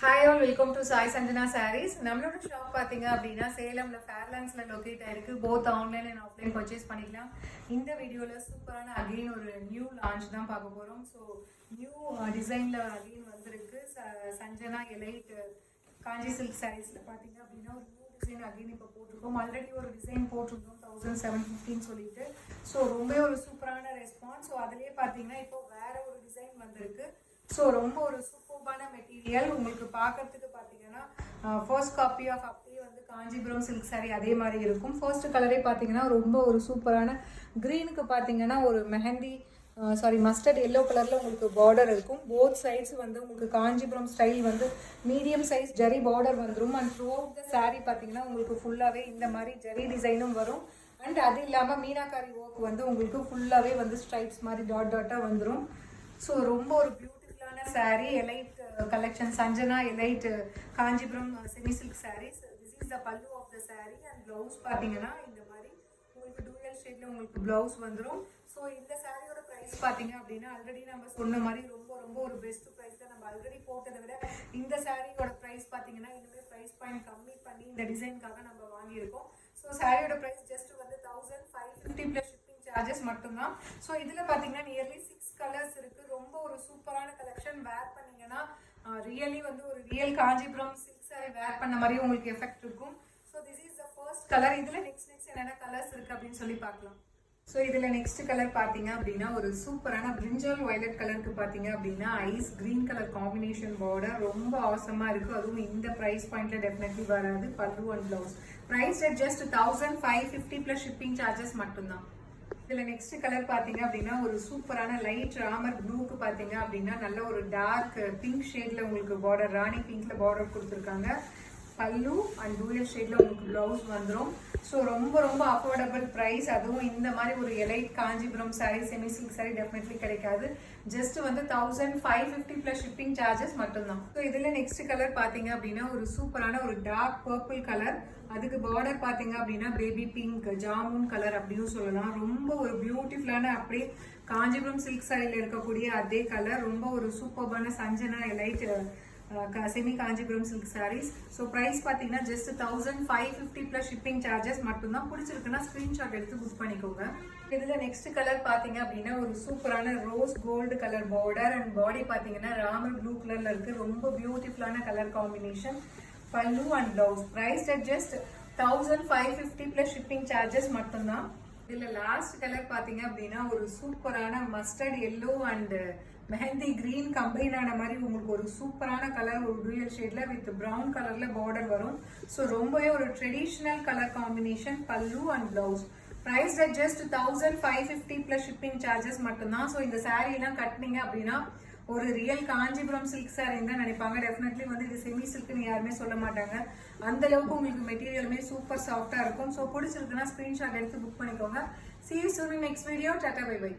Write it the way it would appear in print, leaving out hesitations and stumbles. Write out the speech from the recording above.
Hi all, welcome to Sai Sanjana sarees. நம்மளோட shop பார்த்தீங்க அப்படின்னா சேலம்ல ஃபேர்லாண்ட்ஸ்ல லொக்கேட் ஆயிருக்கு. Both online and offline purchase பண்ணிக்கலாம். இந்த வீடியோவில் சூப்பரான அகெயின் ஒரு நியூ லான்ச் தான் பார்க்க போகிறோம். ஸோ நியூ டிசைனில் அகெயின் வந்திருக்கு. சஞ்சனா எலைட் காஞ்சி சில்க் சாரீஸில் பார்த்தீங்க அப்படின்னா ஒரு நியூ டிசைன் அகெயின் இப்போ போட்டிருக்கோம். ஆல்ரெடி ஒரு டிசைன் போட்டிருந்தோம் 1750 சொல்லிட்டு. ஸோ ரொம்ப ஒரு சூப்பரான ரெஸ்பான்ஸ். ஸோ அதுலேயே பார்த்தீங்கன்னா இப்போ வேற ஒரு டிசைன் வந்திருக்கு. ஸோ ரொம்ப ஒரு சூப்பர்பான மெட்டீரியல். உங்களுக்கு பார்க்கறதுக்கு பார்த்தீங்கன்னா ஃபர்ஸ்ட் காப்பி ஆஃப் அப்படியே வந்து காஞ்சிபுரம் சில்க் சாரீ அதே மாதிரி இருக்கும். ஃபர்ஸ்ட் கலரே பார்த்தீங்கன்னா ரொம்ப ஒரு சூப்பரான க்ரீனுக்கு பார்த்தீங்கன்னா ஒரு மெஹந்தி மஸ்டர்ட் எல்லோ கலரில் உங்களுக்கு பார்டர் இருக்கும். போத் சைட்ஸ் வந்து உங்களுக்கு காஞ்சிபுரம் ஸ்டைல் வந்து மீடியம் சைஸ் ஜரி பார்டர் வந்துடும். And through out the sari பார்த்தீங்கன்னா உங்களுக்கு ஃபுல்லாகவே இந்த மாதிரி ஜரி டிசைனும் வரும். அண்ட் அது இல்லாமல் மீனாக்காரி ஒர்க் வந்து உங்களுக்கு ஃபுல்லாகவே வந்து ஸ்ட்ரைப்ஸ் மாதிரி டாட்டாக வந்துடும். ஸோ ரொம்ப ஒரு பியூட்டிஃபுல்லான sari. Elite collection Sanjana elite Kanchipuram semi silk saris. This is the pallu of the sari. And blouse பார்த்தீங்கன்னா இந்த மாதிரி உங்களுக்கு டூயல் ஷேட்ல உங்களுக்கு ப்ளவுஸ் வந்துடும். ஸோ இந்த சாரியோட ப்ரைஸ் பார்த்தீங்க அப்படின்னா ஆல்ரெடி நம்ம சொன்ன மாதிரி ரொம்ப ரொம்ப ஒரு பெஸ்ட் ப்ரைஸ் தான். நம்ம ஆல்ரெடி போட்டதை விட இந்த சாரியோட ப்ரைஸ் பார்த்தீங்கன்னா இன்னுமே ப்ரைஸ் பாயிண்ட் கம்மி பண்ணி இந்த டிசைனுக்காக நம்ம வாங்கியிருக்கோம். ஸோ சாரியோட ப்ரைஸ் ஜஸ்ட் வந்து 1550 ப்ளஸ் ஷிப்பிங் சார்ஜஸ் மட்டும்தான். ஸோ இதில் பார்த்தீங்கன்னா நியர்லி 6 கலர்ஸ் இருக்கு. ரொம்ப ஒரு சூப்பரான கலெக்ஷன். வேர் பண்ணீங்கன்னா ரியலி வந்து ஒரு ரியல் காஞ்சிபுரம் சில்க் சாரி வேர் பண்ண மாதிரி உங்களுக்கு எஃபெக்ட் இருக்கும். So this is the first colour. இதில் நெக்ஸ்ட் என்னென்ன கலர்ஸ் இருக்கு அப்படின்னு சொல்லி பார்க்கலாம். ஸோ இதில் நெக்ஸ்ட் கலர் பார்த்தீங்க அப்படின்னா ஒரு சூப்பரான பிரிஞ்சால் வயலட் கலருக்கு பார்த்தீங்க அப்படின்னா ice green colour combination border ரொம்ப அவசமாக இருக்குது. அதுவும் இந்த ப்ரைஸ் பாயிண்ட்ல டெஃபினெட்லி வராது. Pallu and blouse price at just 1550 plus shipping charges மட்டும்தான். இதில் நெக்ஸ்ட் கலர் பார்த்தீங்க அப்படின்னா ஒரு சூப்பரான லைட் ராமர் ப்ளூக்கு பார்த்தீங்க அப்படின்னா நல்ல ஒரு டார்க் பிங்க் ஷேட்ல உங்களுக்கு பார்டர் ராணி பிங்க்ல பார்டர் கொடுத்துருக்காங்க. பல்லு அண்ட் டூயல் ஷேட்ல உங்களுக்கு ப்ளவுஸ் வந்துடும். ஸோ ரொம்ப ரொம்ப அஃபோர்டபுள் ப்ரைஸ். அதுவும் இந்த மாதிரி ஒரு elite Kanchipuram sari semi silk sari definitely கிடைக்காது. ஜஸ்ட் வந்து 1550 ப்ளஸ் ஷிப்பிங் சார்ஜஸ் மட்டும்தான். ஸோ இதில் நெக்ஸ்ட் கலர் பார்த்தீங்க அப்படின்னா ஒரு சூப்பரான ஒரு டார்க் பர்பிள் கலர். அதுக்கு பார்டர் பார்த்தீங்க அப்படின்னா பேபி பிங்க் ஜாமுன் கலர் அப்படின்னு சொல்லலாம். ரொம்ப ஒரு பியூட்டிஃபுல்லான அப்படியே காஞ்சிபுரம் சில்க் சாரியில் இருக்கக்கூடிய அதே கலர். ரொம்ப ஒரு சூப்பர்பான Sanjana elite semi Kanchipuram silk saris. So price பார்த்தீங்கன்னா ஜஸ்ட் 1550 ப்ளஸ் ஷிப்பிங் சார்ஜஸ் மட்டும்தான். பிடிச்சிருக்குன்னா ஸ்க்ரீன்ஷாட் எடுத்து புக் பண்ணிக்கோங்க. இதில் நெக்ஸ்ட் கலர் பார்த்தீங்க அப்படின்னா ஒரு சூப்பரான rose gold colour border and body பார்த்தீங்கன்னா ராமர் ப்ளூ கலரில் இருக்குது. ரொம்ப பியூட்டிஃபுல்லான colour combination. Pallu and blouse price at just 1550 plus shipping charges மட்டும்தான். இதில் லாஸ்ட் கலர் பார்த்தீங்க அப்படின்னா ஒரு சூப்பரான mustard yellow and mehndi green combine ஆன மாதிரி உங்களுக்கு ஒரு சூப்பரான கலர். ஒரு டூயல் ஷேட்ல வித் ப்ரௌன் கலர்ல பார்டர் வரும். ஸோ ரொம்பவே ஒரு traditional colour combination. Pallu and blouse price at just 1550 plus shipping charges மட்டும்தான். ஸோ இந்த சாரீலாம் கட்டினீங்க அப்படின்னா ஒரு ரியல் காஞ்சிபுரம் சில்க் சாரின்னு தான் நினைப்பாங்க. டெஃபினெட்லி வந்து இது செமி சில்க்னு யாருமே சொல்ல மாட்டாங்க. அந்த அளவுக்கு உங்களுக்கு மெட்டீரியலுமே சூப்பர் சாஃப்டா இருக்கும். ஸோ பிடிச்சிருக்குன்னா ஸ்கிரீன்ஷாட் எடுத்து புக் பண்ணிக்கோங்க. See you soon in next video. Tata, bye bye.